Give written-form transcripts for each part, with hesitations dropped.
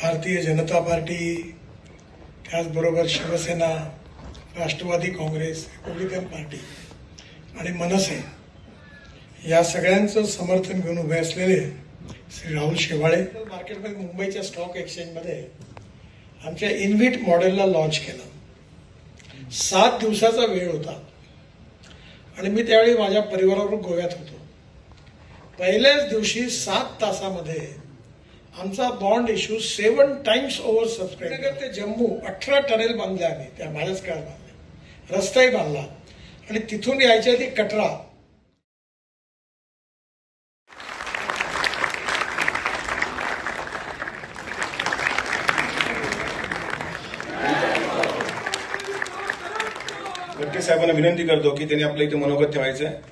Bharatiya Janata party, त्याचबरोबर Shiv Sena, Rashtrawadi Congress, Republican party आणि मनसे या सगळ्यांचं समर्थन घेऊन उभे असलेले श्री राहुल शेवाळे मार्केटमध्ये मुंबईच्या स्टॉक एक्सचेंजमध्ये आमच्या इनव्हिट मॉडेलला लॉन्च केलं. 7 दिवसाचा वेळ होता आणि मी त्यावेळी माझ्या परिवाराबरोबर गोव्यात होतो. पहिल्याच दिवशी 7 तासामध्ये आमचा bond issue 7 times over subscribe. ते जम्मू 18 टनेल बांधले आम्ही, त्या माझ्याच काळात बांधले, रस्ताही बांधला आणि तिथून यायच्या आधी कटरा. गडकरी साहेबांना विनंती करतो की त्यांनी आपल्या इथे मनोगत ठेवायचं आहे.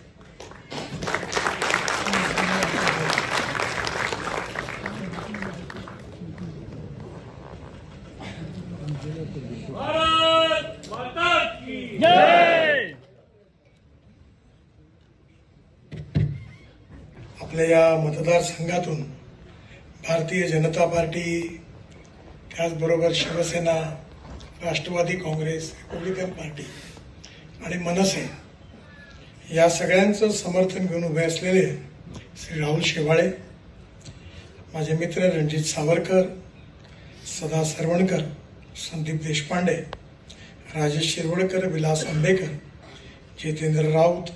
आपल्या या मतदारसंघातून भारतीय जनता पार्टी, त्याचबरोबर शिवसेना, राष्ट्रवादी काँग्रेस, रिपब्लिकन पार्टी आणि मनसे या सगळ्यांचं समर्थन घेऊन उभे असलेले श्री राहुल शेवाळे, माझे मित्र रणजित सावरकर, सदा सरवणकर, संदीप देशपांडे, राजेश शिरवळकर, विलास आंबेकर, जितेंद्र राऊत,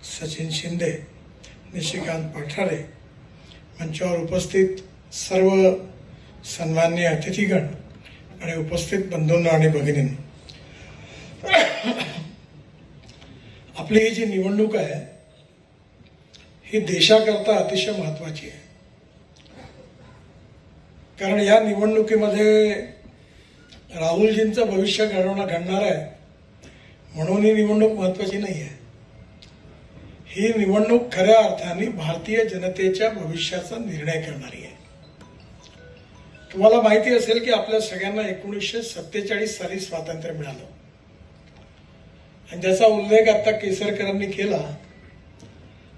सचिन शिंदे, निशिकांत पाठारे, मंचावर उपस्थित सर्व सन्माननीय अतिथीगण आणि उपस्थित बंधूंनो आणि भगिनींनो, आपली ही जी निवडणूक आहे ही देशाकरता अतिशय महत्वाची आहे. कारण या निवडणुकीमध्ये राहुलजींचं भविष्य घडणार आहे म्हणून ही निवडणूक महत्वाची नाही आहे. ही निवडणूक खऱ्या अर्थाने भारतीय जनतेच्या भविष्याचा निर्णय करणारी आहे. तुम्हाला माहिती असेल की आपल्या सगळ्यांना 1947 साली स्वातंत्र्य मिळालं आणि ज्याचा उल्लेख आता केसरकरांनी केला.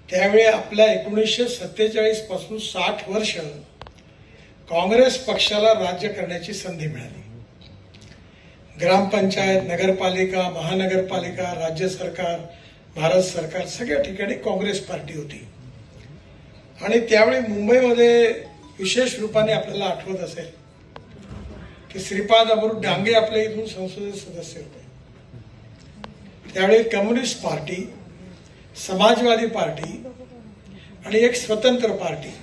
त्यावेळी आपल्या 1947 पासून 60 वर्ष काँग्रेस पक्षाला राज्य करण्याची संधी मिळाली. ग्रामपंचायत, नगरपालिका, महानगरपालिका, राज्य सरकार, भारत सरकार सगळ्या ठिकाणी काँग्रेस पार्टी होती. आणि त्यावेळी मुंबईमध्ये विशेष रूपाने आपल्याला आठवत असेल की श्रीपाद अमृत डांगे आपल्या इथून संसदेचे सदस्य होते. त्यावेळी कम्युनिस्ट पार्टी, समाजवादी पार्टी आणि एक स्वतंत्र पार्टी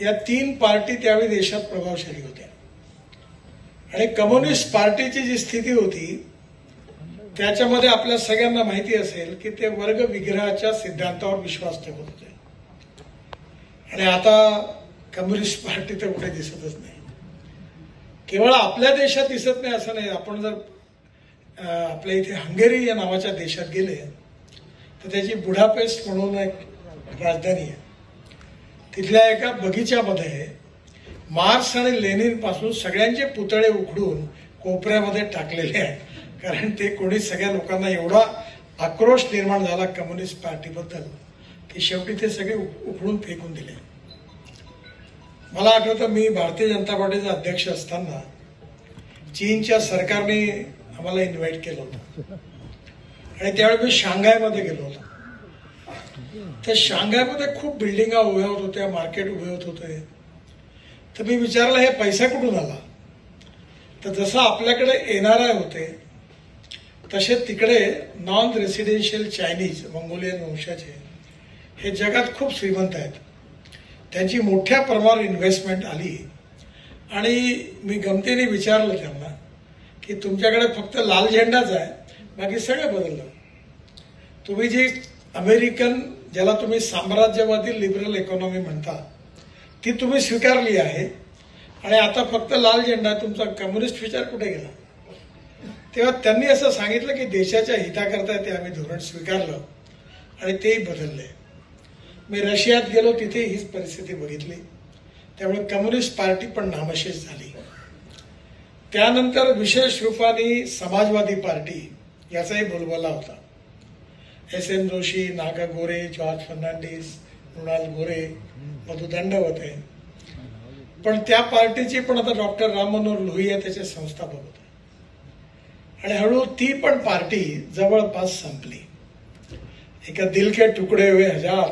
या 3 पार्टी त्यावेळी देशात प्रभावशाली होत्या. आणि कम्युनिस्ट पार्टीची जी स्थिती होती त्याच्यामध्ये आपल्या सगळ्यांना माहिती असेल की ते वर्ग विग्रहाच्या सिद्धांतावर विश्वास ठेवत होते. आणि आता कम्युनिस्ट पार्टी तर कुठे दिसतच नाही. केवळ आपल्या देशात दिसत नाही असं नाही. आपण जर आपल्या इथे हंगेरी या नावाच्या देशात गेले तर त्याची बुडापेस्ट म्हणून एक राजधानी आहे. तिथल्या एका बगीच्यामध्ये मार्क्स आणि लेनिन पासून सगळ्यांचे पुतळे उखडून कोपऱ्यामध्ये टाकलेले आहेत. कारण ते कोणी सगळ्या लोकांना एवढा आक्रोश निर्माण झाला कम्युनिस्ट पार्टीबद्दल की शेवटी ते सगळे उखडून फेकून दिले. मला आठवतं मी भारतीय जनता पार्टीचा अध्यक्ष असताना चीनच्या सरकारने आम्हाला इन्व्हाइट केलं होतं आणि त्यावेळी मी शांघायमध्ये गेलो होतो. त्या शांघायमध्ये खूप बिल्डिंगा उभ्या होत होत्या, मार्केट उभे होत होते. तर मी विचारलं हे पैसा कुठून आला. तर जसं आपल्याकडे NRI होते तसे तिकडे नॉन रेसिडेन्शियल चायनीज, मंगोलियन वंशाचे हे जगात खूप श्रीमंत आहेत. त्यांची मोठ्या प्रमाणावर इन्व्हेस्टमेंट आली आणि मी गमतीने विचारलं त्यांना की तुमच्याकडे फक्त लाल झेंडाच आहे, बाकी सगळं बदललं. तुम्ही जी अमेरिकन, ज्याला तुम्ही साम्राज्यवादी लिबरल इकॉनॉमी म्हणता, ती तुम्ही स्वीकारली आहे आणि आता फक्त लाल झेंडा, तुमचा कम्युनिस्ट विचार कुठे गेला. तेव्हा त्यांनी असं सांगितलं की देशाच्या हिताकरता ते आम्ही धोरण स्वीकारलं आणि तेही बदलले. मी रशियात गेलो, तिथे हीच परिस्थिती बघितली. त्यामुळे कम्युनिस्ट पार्टी पण नामशेष झाली. त्यानंतर विशेष रूपाने समाजवादी पार्टी याचाही बोलबाला होता. SM जोशी, नागा गोरे, जॉर्ज फर्नांडिस, मृणाल गोरे, मधु दंडवते पण त्या पार्टीची पण आता डॉक्टर राम मनोहर लोहिया त्याचे संस्थापक होते आणि हळू ती पण पार्टी जवळपास संपली. एका दिल के टुकडे हुए हजार,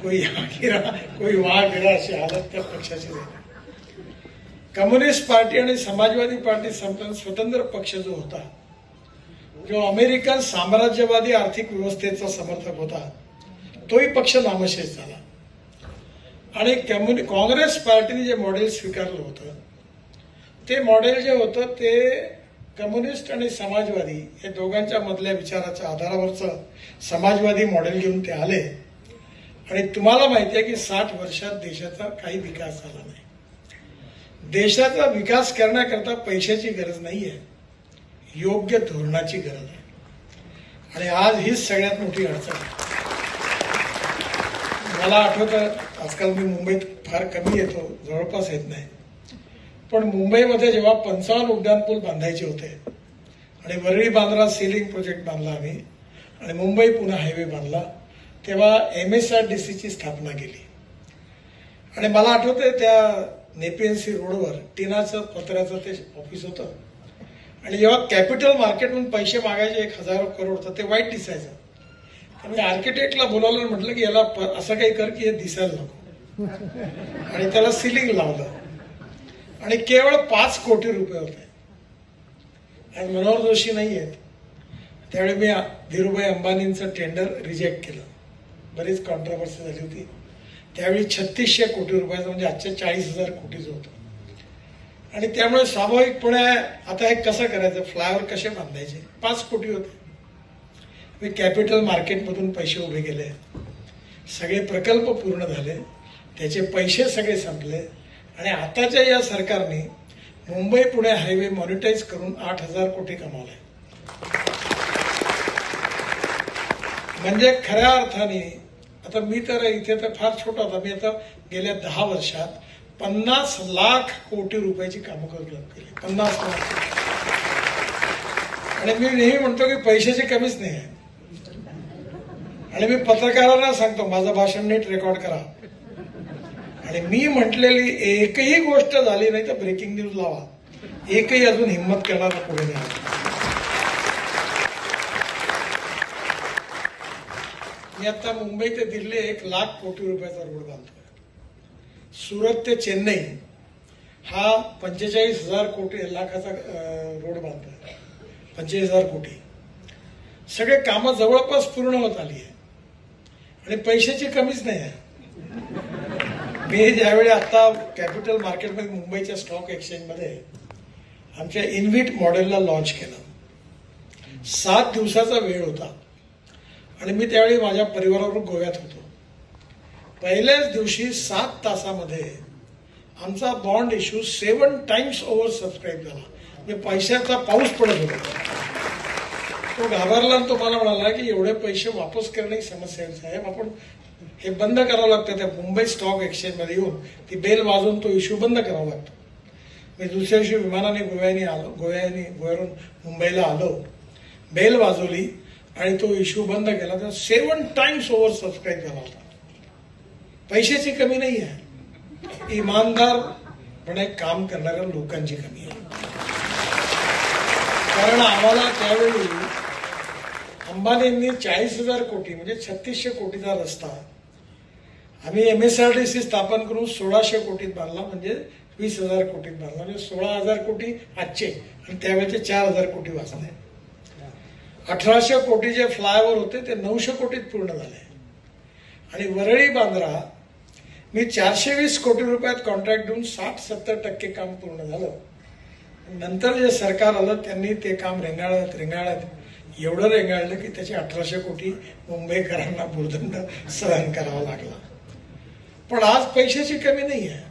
कोई यहाँ गिरा कोई वहां गिरा अशी हालत त्या पक्षाची झाली. कम्युनिस्ट पार्टी आणि समाजवादी पार्टी संपल्यानं स्वतंत्र पक्ष जो होता, जो अमेरिकन साम्राज्यवादी आर्थिक व्यवस्थेचा समर्थक होता, तोही पक्ष नामशेष झाला. आणि काँग्रेस पार्टीने जे मॉडेल स्वीकारलं होतं ते मॉडेल जे होतं ते कम्युनिस्ट आणि समाजवादी या दोघांच्या मधल्या विचाराच्या आधारावरचं समाजवादी मॉडेल घेऊन ते आले. आणि तुम्हाला माहिती आहे की 60 वर्षात देशाचा काही विकास झाला नाही. देशाचा विकास करण्याकरता पैशाची गरज नाहीये, योग्य धोरणाची गरज आहे. आणि आज हीच सगळ्यात मोठी अडचण आहे. मला आठवतं, आजकाल मी मुंबईत फार कमी येतो, जवळपास येत नाही, पण मुंबईमध्ये जेव्हा 55 उड्डाणपूल बांधायचे होते आणि वरळी बांद्रा सीलिंग प्रोजेक्ट बांधला आम्ही आणि मुंबई पुणे हायवे बांधला, तेव्हा MSRDCची स्थापना केली. आणि मला आठवतंय त्या नेपीएनसी रोडवर टिनाचं पत्र्याचं ते ऑफिस होतं. आणि जेव्हा कॅपिटल मार्केटमधून पैसे मागायचे 1000 करोड, तर ते वाईट दिसायचं. त्यामुळे आर्किटेक्टला बोलावलं आणि म्हटलं की याला असं काही कर की हे दिसायला नको, आणि त्याला सिलिंग लावलं. आणि केवळ 5 कोटी रुपये होते. आणि मनोहर जोशी नाही आहेत, त्यावेळी मी धीरूभाई अंबानींचं टेंडर रिजेक्ट केलं. बरीच कॉन्ट्रोवर्सी झाली होती त्यावेळी. 3600 कोटी रुपयाचं, म्हणजे आजच्या 40,000 कोटीचं होतं. आणि त्यामुळे स्वाभाविकपणे आता हे कसं करायचं, फ्लायओव्हर कसे बांधायचे, 5 कोटी होते. मी कॅपिटल मार्केटमधून पैसे उभे केले, सगळे प्रकल्प पूर्ण झाले, त्याचे पैसे सगळे संपले. आणि आताच्या या सरकारने मुंबई पुणे हायवे मॉनिटाईज करून 8000 कोटी कमावले. म्हणजे खऱ्या अर्थाने आता मी तर इथे तर फार छोटा होता, मी आता गेल्या 10 वर्षात 50 लाख कोटी रुपयाची कामं केली. 50 लाख. आणि मी नेहमी म्हणतो की पैशाची कमीच नाही आहे. आणि मी पत्रकारांना सांगतो, माझं भाषण नीट रेकॉर्ड करा. आणि मी म्हटलेली एकही गोष्ट झाली नाही तर ब्रेकिंग न्यूज लावा. एकही अजून हिंमत करणारा पुढे नाही. मी आता मुंबई ते दिल्ली 1 लाख कोटी रुपयाचा रोड बांधतोय. सुरत ते चेन्नई हा 45,000 कोटी लाखाचा रोड बांधतोय. 45,000 कोटी. सगळे कामं जवळपास पूर्ण होत आली आहे आणि पैशाची कमीच नाही आहे. मी ज्यावेळी आता कॅपिटल मार्केटमध्ये मुंबईच्या स्टॉक एक्सचेंजमध्ये आमच्या इन्व्हिट मॉडेलला लॉन्च केलं. 7 दिवसाचा वेळ होता आणि मी त्यावेळी माझ्या परिवाराबरोबर गोव्यात होतो. पहिल्याच दिवशी 7 तासामध्ये आमचा bond issue 7 times over subscribe झाला. म्हणजे पैशाचा पाऊस पडत होता. तो घाबरला आणि तो मला म्हणाला की एवढे पैसे वापस करणे ही समस्या आहे साहेब, आपण हे बंद करावं लागतं. त्या मुंबई स्टॉक एक्सचेंजमध्ये येऊन ती बेल वाजवून तो इश्यू बंद करावा लागतो. मी दुसऱ्या दिवशी विमानाने गोव्यावरून मुंबईला आलो, बेल वाजवली आणि तो इश्यू बंद केला. तर 7 टाइम्स ओव्हर सबस्क्राईब झाला होता. पैशाची कमी नाही आहे, इमानदारपणे काम करणाऱ्या लोकांची कमी आहे. कारण आम्हाला त्यावेळी अंबानींनी 40,000 कोटी म्हणजे 3600 कोटीचा रस्ता आम्ही MSRDC स्थापन करून 1600 कोटीत बांधला, म्हणजे 20,000 कोटीत बांधला. म्हणजे 16,000 कोटी आजचे आणि त्यावेळेचे 4,000 कोटी वाचले. 1800 कोटी जे फ्लायओव्हर होते ते 900 कोटीत पूर्ण झाले. आणि वरळी बांद्रा मी 420 कोटी रुपयात कॉन्ट्रॅक्ट देऊन 60-70% काम पूर्ण झालं. नंतर जे सरकार आलं त्यांनी ते काम रेंगाळत एवढं रेंगाळलं की त्याचे 1800 कोटी मुंबईकरांना भूर्दंड सहन करावा लागला. पण आज पैशाची कमी नाही आहे,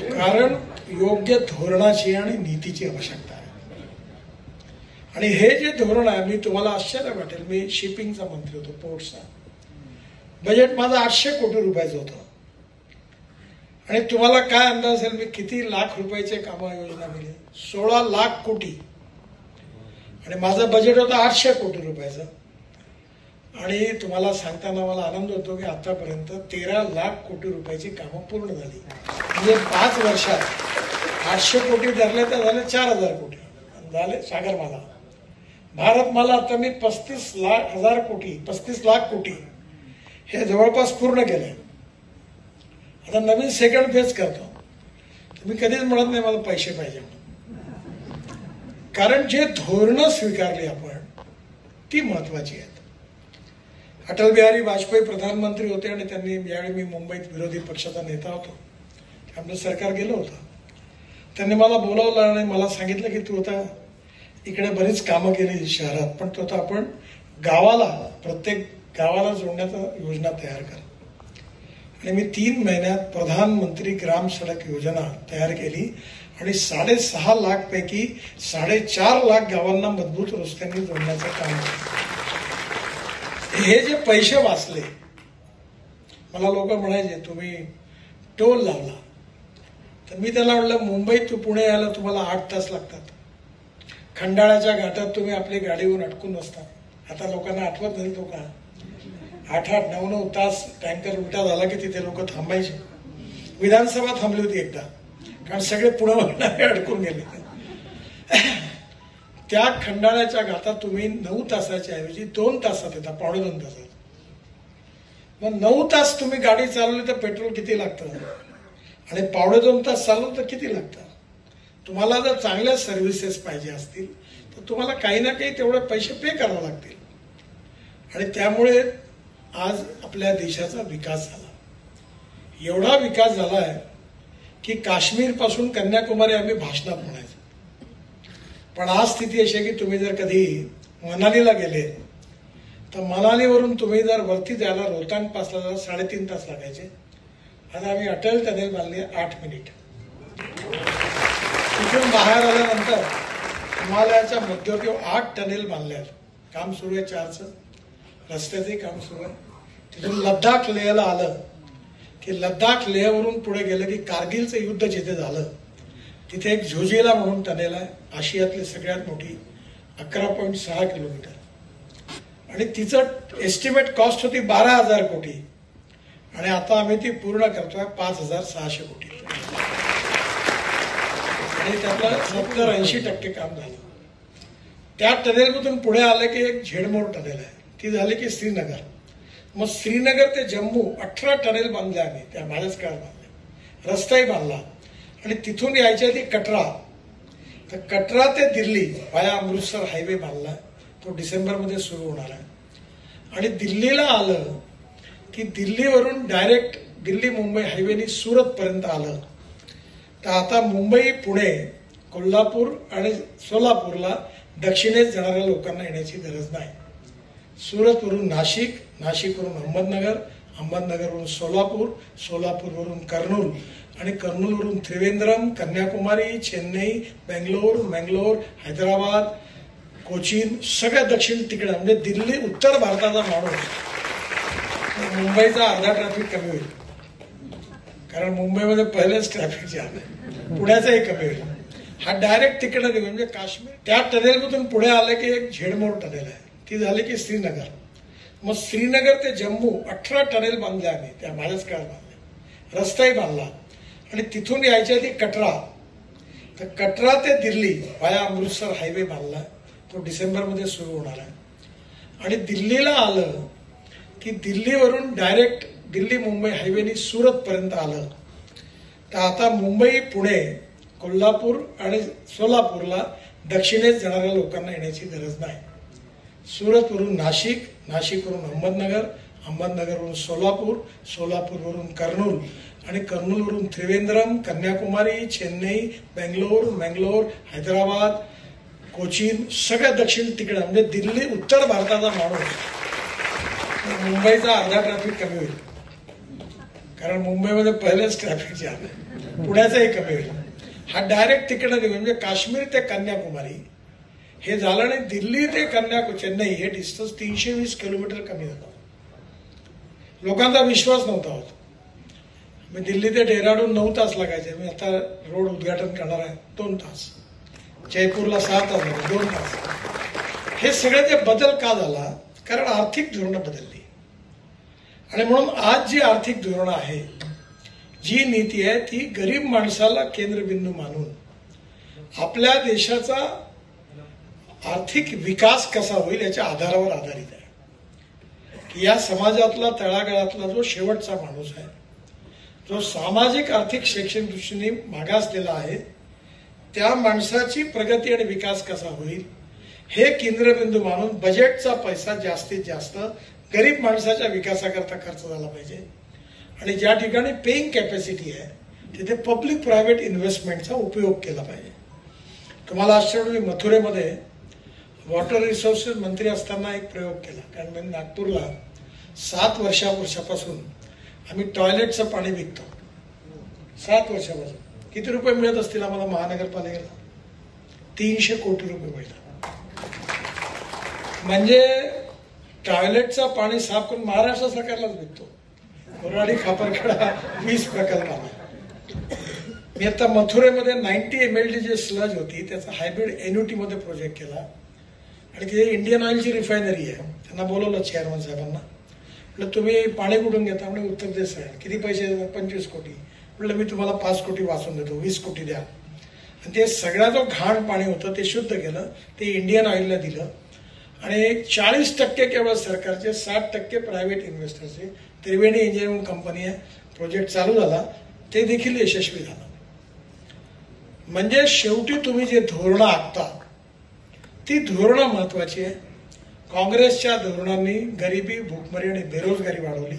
कारण योग्य धोरणाची आणि नीतीची आवश्यकता आहे. आणि हे जे धोरण आहे, मी तुम्हाला आश्चर्य वाटेल, मी शिपिंगचा मंत्री होतो, पोर्टचा. बजेट माझं 800 कोटी रुपयाचं होतं. आणि तुम्हाला काय अंदाज असेल मी किती लाख रुपयाचे कामं योजना केली? 16 लाख कोटी. आणि माझं बजेट होतं 800 कोटी रुपयाचं. आणि तुम्हाला सांगताना मला आनंद होतो की आतापर्यंत 13 लाख कोटी रुपयाची कामं पूर्ण झाली. म्हणजे 5 वर्षात 800 कोटी धरले तर झाले 4000 कोटी झाले सागरमाला. भारतमाला आता मी 35 लाख कोटी हे जवळपास पूर्ण केले. आता नवीन सेकंड फेज करतो. तुम्ही कधीच म्हणत नाही मला पैसे पाहिजे, कारण जे धोरणं स्वीकारली आपण ती महत्वाची आहेत. अटल बिहारी वाजपेयी प्रधानमंत्री होते आणि त्यांनी यावेळी मी मुंबईत विरोधी पक्षाचा नेता होतो, आमचं सरकार गेलं होतं. त्यांनी मला बोलावलं आणि मला सांगितलं की तू आता इकडे बरीच कामं केली शहरात, पण तो आता आपण गावाला प्रत्येक गावाला जोडण्याचा योजना तयार कर. आणि मी 3 महिन्यात प्रधानमंत्री ग्राम सडक योजना तयार केली आणि 6.5 लाख पैकी 4.5 लाख गावांना मजबूत रस्त्यांनी जोडण्याचं काम केलं. हे जे पैसे वाचले, मला लोक म्हणायचे तुम्ही टोल लावला, तर मी त्याला म्हटलं मुंबई तू पुणे यायला तुम्हाला 8 तास लागतात. खंडाळ्याच्या घाटात तुम्ही आपली गाडीवर अटकून बसता. आता लोकांना आठवत नाही तो का 8-8, 9-9 तास टँकर उलटा झाला की तिथे लोक थांबायचे. विधानसभा थांबली होती एकदा, कारण सगळे पुणे अडकून गेले. त्या खंडाळ्याच्या घाटात तुम्ही 9 तासाच्या ऐवजी 2 तासात येता, 2.25 तासात. मग 9 तास तुम्ही गाडी चालवली तर पेट्रोल किती लागतं, आणि 2.25 तास चालवलं तर किती लागतं. तुम्हाला जर चांगल्या सर्व्हिसेस पाहिजे असतील तर तुम्हाला काही ना काही तेवढे पैसे पे करावे लागतील. आणि त्यामुळे आज आपल्या देशाचा विकास झाला. एवढा विकास झाला आहे की काश्मीर पासून कन्याकुमारी आम्ही भाषणात म्हणायचो. पण आज स्थिती अशी आहे की तुम्ही जर कधी मनालीला गेले तर मनालीवरून तुम्ही जर वरती जायला रोहतांग पासला जर 3.5 तास लागायचे. आता आम्ही अटल टनेल बांधली 8 मिनिट. तिथून बाहेर आल्यानंतर हिमालयाच्या मध्यवर्ती 8 टनेल बांधले आहेत. काम सुरू आहे 4चं, रस्त्याचंही काम सुरू आहे. तिथून लद्दाख लेहला आलं की लद्दाख लेहवरून पुढे गेलं की कारगिलचं युद्ध जिथे झालं तिथे एक झोजिला म्हणून टनेल आहे, आशियातली सगळ्यात मोठी, 11.6 किलोमीटर. आणि तिचं एस्टिमेट कॉस्ट होती 12,000 कोटी आणि आता आम्ही ती पूर्ण करतोय 5,600 कोटी. आणि त्यातलं 70-80% काम झालं. त्या टनेलमधून पुढे आलं की एक झेडमोड टनेल आहे, ती झाली की श्रीनगर. मग श्रीनगर ते जम्मू 18 टनेल बांधले आम्ही, त्या माझ्याच काळात बांधले. रस्ताही बांधला. आणि तिथून यायच्या आधी कटरा, तर कटरा ते दिल्ली व्हाया अमृतसर हायवे बांधला. तो डिसेंबरमध्ये सुरू होणार आहे. आणि दिल्लीला आलं की दिल्लीवरून डायरेक्ट दिल्ली मुंबई हायवेनी सुरतपर्यंत आलं. तर आता मुंबई, पुणे, कोल्हापूर आणि सोलापूरला दक्षिणेत जाणाऱ्या लोकांना येण्याची गरज नाही. सुरतवरून नाशिक, नाशिकवरून अहमदनगर, अहमदनगरवरून सोलापूर, सोलापूरवरून कर्नूल आणि कर्नूलवरून त्रिवेंद्रम, कन्याकुमारी, चेन्नई, बेंगलोर, हैदराबाद, कोचीन, सगळ्या दक्षिण तिकडे. म्हणजे दिल्ली उत्तर भारताचा माणूस, मुंबईचा अर्धा ट्रॅफिक कमी होईल, कारण मुंबईमध्ये पहिलेच ट्रॅफिक जाम आहे. पुण्याचाही कमी होईल. हा डायरेक्ट तिकडे निघून म्हणजे काश्मीर. त्या टनेलमधून पुढे आलं की एक झेडमोड टनेल आहे, ती झाली की श्रीनगर. मग श्रीनगर ते जम्मू 18 टनेल बांधले आम्ही, त्या माझ्याच काळात बांधले. रस्ताही बांधला. आणि तिथून यायच्या आधी कटरा, तर कटरा ते दिल्ली व्हाया अमृतसर हायवे बांधला. तो डिसेंबरमध्ये सुरू होणार आहे. आणि दिल्लीला आलं की दिल्लीवरून डायरेक्ट दिल्ली मुंबई हायवेनी सुरतपर्यंत आलं. तर आता मुंबई, पुणे, कोल्हापूर आणि सोलापूरला दक्षिणेत जाणाऱ्या लोकांना येण्याची गरज नाही. सुरतवरून नाशिक, नाशिकवरून अहमदनगर, अहमदनगरवरून सोलापूर, सोलापूरवरून कर्नूल आणि कर्नूलवरून त्रिवेंद्रम, कन्याकुमारी, चेन्नई, बेंगलोर, हैदराबाद, कोचीन, सगळ्या दक्षिण तिकडे. म्हणजे दिल्ली उत्तर भारताचा माणूस, मुंबईचा अर्धा ट्रॅफिक कमी होईल, कारण मुंबईमध्ये पहिलेच ट्रॅफिक जाम आहे. पुण्याचाही कमी होईल. हा डायरेक्ट तिकडे निघून म्हणजे काश्मीर ते कन्याकुमारी हे झालं. आणि दिल्ली ते चेन्नई हे डिस्टन्स 320 किलोमीटर कमी झालं. लोकांचा विश्वास नव्हता होत. मी दिल्ली ते डेहराडून 9 तास लागायचे, मी आता रोड उद्घाटन करणार आहे 2 तास. जयपूरला 6 तास लागले, 2 तास. हे सगळे जे बदल का झाला, कारण आर्थिक धोरणं बदलली आणि म्हणून आज जी आर्थिक धोरणं आहे, जी नीती आहे, ती गरीब माणसाला केंद्रबिंदू मानून आपल्या देशाचा आर्थिक विकास कसा होईल याच्या आधारावर आधारित आहे. की या समाजातला तळागाळातला जो शेवटचा माणूस आहे, जो सामाजिक आर्थिक शैक्षणिक दृष्टीने मागासलेला आहे, त्या माणसाची प्रगती आणि विकास कसा होईल हे केंद्रबिंदू मानून बजेटचा पैसा जास्तीत जास्त गरीब माणसाच्या विकासाकरता खर्च झाला पाहिजे. आणि ज्या ठिकाणी पेईंग कॅपॅसिटी आहे तिथे पब्लिक प्रायव्हेट इन्व्हेस्टमेंटचा उपयोग केला पाहिजे. तुम्हाला आश्चर्य, मी मथुरेमध्ये वॉटर रिसोर्सेस मंत्री असताना एक प्रयोग केला. कारण मी नागपूरला 7 वर्षापासून आम्ही टॉयलेटचं पाणी विकतो. 7 वर्षापासून किती रुपये मिळत असतील आम्हाला महानगरपालिकेला? 300 कोटी रुपये मिळतात. म्हणजे टॉयलेटचं पाणी साफ करून महाराष्ट्र सरकारलाच विकतो. कोराडी खापरखेडा 20 प्रकल्पाला. मी आता मथुरेमध्ये 90 MLD जी स्लज होती त्याचा हायब्रिड एन्युटी मध्ये प्रोजेक्ट केला आणि तिथे इंडियन ऑइलची रिफायनरी आहे. त्यांना बोलवलं चेअरमन साहेबांना, म्हटलं तुम्ही पाणी कुठून घेता? म्हणजे उत्तर प्रदेश साहेब. किती पैसे देतात? 25 कोटी. म्हटलं मी तुम्हाला 5 कोटी वाचून देतो, 20 कोटी द्या. आणि ते सगळा जो घाण पाणी होतं ते शुद्ध केलं, ते इंडियन ऑइलला दिलं आणि 40% केवळ सरकारचे, 60% प्रायव्हेट इन्व्हेस्टरचे. त्रिवेणी इंजिनिअरिंग कंपनी आहे, प्रोजेक्ट चालू झाला, ते देखील यशस्वी झालं. म्हणजे शेवटी तुम्ही जे धोरणं आखता ती धोरणं महत्वाची आहे. काँग्रेसच्या धोरणांनी गरिबी, भूकमरी आणि बेरोजगारी वाढवली.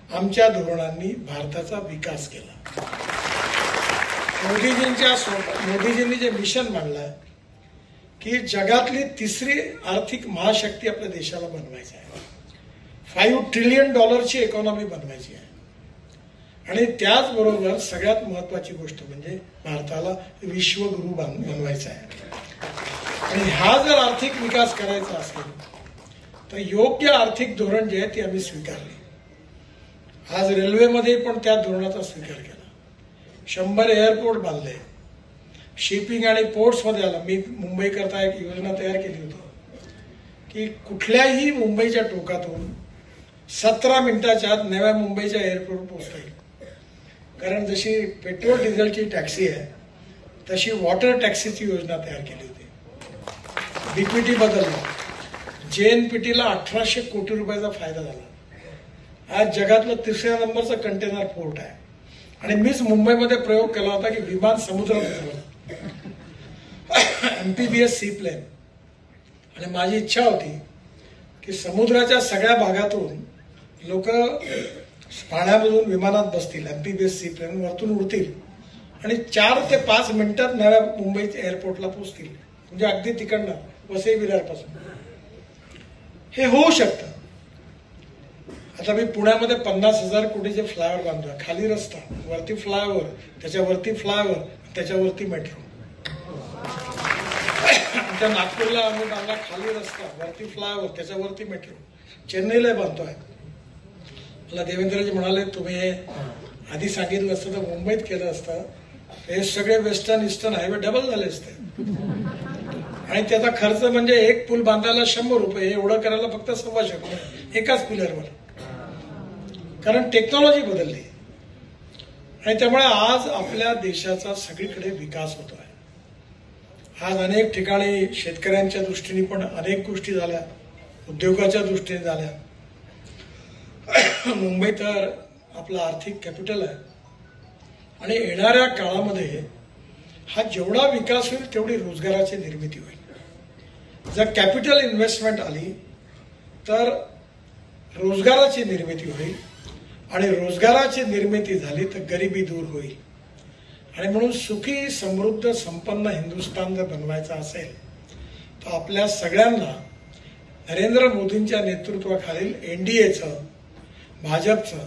आमच्या धोरणांनी भारताचा विकास केला. मोदीजींनी जे मिशन मांडलंय की जगातली 3री आर्थिक महाशक्ती आपल्या देशाला बनवायची आहे. $5 ट्रिलियन इकॉनॉमी बनवायची आहे. आणि त्याचबरोबर सगळ्यात महत्वाची गोष्ट म्हणजे भारताला विश्वगुरू बनवायचा आहे. आणि हा जर आर्थिक विकास करायचा असेल तर योग्य आर्थिक धोरण जे आहे ते आम्ही स्वीकारले. आज रेल्वेमध्ये पण त्या धोरणाचा स्वीकार केला. 100 एअरपोर्ट बांधले. शिपिंग आणि पोर्ट्समध्ये आला. मी मुंबई करता एक योजना तयार केली होती की कुठल्याही मुंबईच्या टोकातून 17 मिनिटाच्या आत नव्या मुंबईच्या एअरपोर्ट पोहोचता येईल. कारण जशी पेट्रोल डिझेलची टॅक्सी आहे तशी वॉटर टॅक्सीची योजना तयार केली होती. बीपीटी बदलला. JNPTला 1800 कोटी रुपयाचा फायदा झाला. आज जगातलं 3ऱ्या नंबरचं कंटेनर पोर्ट आहे. आणि मीच मुंबईमध्ये प्रयोग केला होता की विमान समुद्रात उतरवलं, MPBS सी प्लेन. आणि माझी इच्छा होती की समुद्राच्या सगळ्या भागातून लोक पाण्यामधून विमानात बसतील, MPBS सी प्लेन वरतून उडतील आणि 4 ते 5 मिनिटात नव्या मुंबईच्या एअरपोर्टला पोहोचतील. म्हणजे अगदी तिकडनं वसई विरारपासून हे होऊ शकतं. आता मी पुण्यामध्ये 50,000 कोटीचे फ्लायओव्हर बांधतोय. खाली रस्ता, वरती फ्लायओव्हर, त्याच्यावरती फ्लायओव्हर, त्याच्यावरती मेट्रो. आमच्या नागपूरला आम्ही बांधला खाली रस्ता, वरती फ्लायओव्हर, त्याच्यावरती मेट्रो. चेन्नईला बांधतोय. मला देवेंद्रजी म्हणाले तुम्ही हे आधी सांगितलं असतं तर मुंबईत केलं असतं, हे सगळे वेस्टर्न ईस्टर्न हायवे डबल झाले असते. आणि त्याचा खर्च म्हणजे एक पूल बांधायला 100 रुपये, एवढं करायला फक्त 125 रुपये एकाच पिलरवर. कारण टेक्नॉलॉजी बदलली आणि त्यामुळे आज आपल्या देशाचा सगळीकडे विकास होतो आहे. आज अनेक ठिकाणी शेतकऱ्यांच्या दृष्टीने पण अनेक गोष्टी झाल्या, उद्योगाच्या दृष्टीने झाल्या. मुंबई तर आपलं आर्थिक कॅपिटल आहे आणि येणाऱ्या काळामध्ये हा जेवढा विकास होईल तेवढी रोजगाराची निर्मिती होईल. जर कॅपिटल इन्व्हेस्टमेंट आली तर रोजगाराची निर्मिती होईल आणि रोजगाराची निर्मिती झाली तर गरिबी दूर होईल. आणि म्हणून सुखी, समृद्ध, संपन्न हिंदुस्थान जर बनवायचा असेल तर आपल्या सगळ्यांना नरेंद्र मोदींच्या नेतृत्वाखालील NDAचं, भाजपचं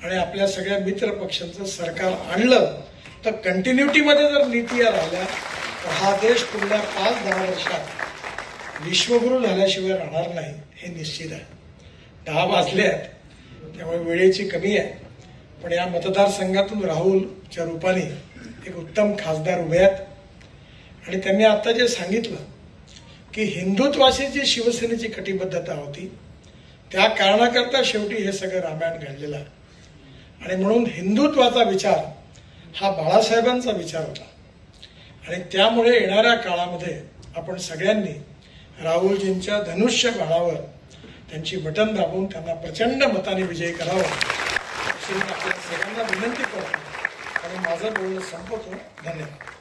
आणि आपल्या सगळ्या मित्र पक्षांचं सरकार आणलं तर कंटिन्युटीमध्ये जर नीती या राहिल्या तर हा देश पुढल्या 5-10 वर्षात विश्वगुरू झाल्याशिवाय राहणार नाही हे निश्चित आहे. 10 वाजले आहेत त्यामुळे वेळेची कमी आहे. पण या मतदारसंघातून राहुलच्या रूपाने एक उत्तम खासदार उभे आहेत आणि त्यांनी आता जे सांगितलं की हिंदुत्वाशी जी शिवसेनेची कटिबद्धता होती त्या कारणाकरता शेवटी हे सगळं रामायण घडलेलं आहे. आणि म्हणून हिंदुत्वाचा विचार हा बाळासाहेबांचा विचार होता. आणि त्यामुळे येणाऱ्या काळामध्ये आपण सगळ्यांनी राहुलजींच्या धनुष्य बाणावर त्यांची बटन दाबून त्यांना प्रचंड मताने विजयी करावं अशी मी आपल्या सगळ्यांना विनंती करतो आणि माझं बोलणं संपवतो. धन्यवाद.